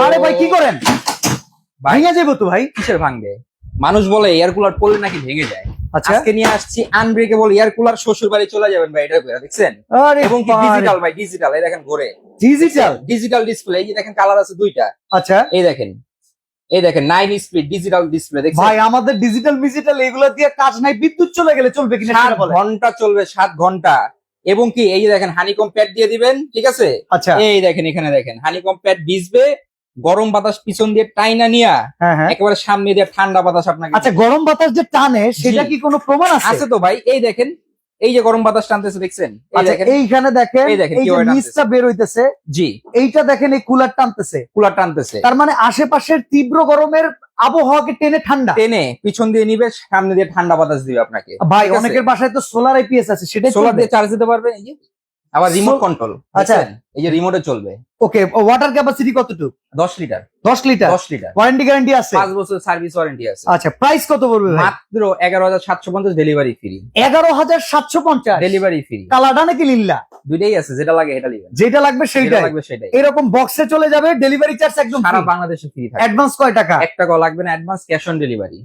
আরে ভাই কি করেন? ভেঙে যাবো তো ভাই। কিসের ভাঙবে? মানুষ বলে এয়ার কুলার পড়লে নাকি ভেঙে যায়। আচ্ছা, আজকে নিয়ে আসছি আনব্রেকেবল এয়ার কুলার, শ্বশুর বাড়ি চলে যাবেন ভাই। এটা দেখছেন? আরে এবং কি ডিজিটাল ভাই, ডিজিটাল। এই দেখেন ঘুরে ডিজিটাল। Digital display. এই যে দেখেন কালার আছে দুইটা। আচ্ছা এই দেখেন, এই দেখেন 9 স্পিড ডিজিটাল ডিসপ্লে। দেখছেন ভাই, আমাদের ডিজিটাল মিজিটাল এগুলো দিয়ে কাজ নাই, বিদ্যুৎ চলে গেলে চলবে কিনা 7 সেটা বলেন। ঘন্টা চলবে, 7 ঘন্টা। এবং কি এই যে দেখেন হানিকম প্যাড দিয়ে দিবেন, ঠিক আছে? আচ্ছা, এই দেখেন, এখানে দেখেন হানিকম প্যাড ভিজবে, গরম বাতাস পিছন দিয়ে টাইনা নিয়া হ্যাঁ হ্যাঁ। একেবারে সামনে দিয়ে ঠান্ডা বাতাস আপনাকে আচ্ছা, গরম বাতাস যে টানে সেটা জি। কি কোনো প্রমাণ আছে? আছে তো ভাই। এই দেখেন, এই যে গরম বাতাস টানতেছে, দেখছেন? এই আচ্ছা, দেখেন, এইখানে দেখেন, এই দেখেন এই যে কিভাবে টানতেছে। নিচটা বের হইতেছে, জি, এইটা দেখেন এই কুলার টানতেছে। কুলার টানতেছে, তার মানে আশেপাশের তীব্র গরমের আবহাওয়াকে টেনে ঠান্ডা। টেনে পিছন দিয়ে নিবে, সামনে দিয়ে ঠান্ডা বাতাস দিবে আপনাকে। ভাই ঠিক আছে? অনেকের বাসায় তো সোলার আইপিএস আছে, সেটাই সোলার চলবে? দিয়ে চার্জ দিতে পারবে। এই যে আবার রিমোট কন্ট্রোল। আচ্ছা। এই যে রিমোটে চলবে। ওকে, ওয়াটার ক্যাপাসিটি কতটুকু? 10 litre. 10 litre. 10 litre, warranty guarantee আছে? 5 বছর সার্ভিস ওয়ারেন্টি আছে। আচ্ছা, প্রাইস কত পড়বে ভাই? মাত্র 11,750, ডেলিভারি ফ্রি। 11,750 delivery free. কালাডা নাকি লিল্লা? দুইটাই আছে, যেটা লাগে এটা নিবেন, যেটা লাগবে যেটা সেইটাই। লাগবে সেটাই। এরকম বক্সে চলে যাবে, ডেলিভারি চার্জ একদম সারা বাংলাদেশে ফ্রি থাকে। অ্যাডভান্স কয় টাকা? 1 টাকাও লাগবে না অ্যাডভান্স, ক্যাশ অন ডেলিভারি।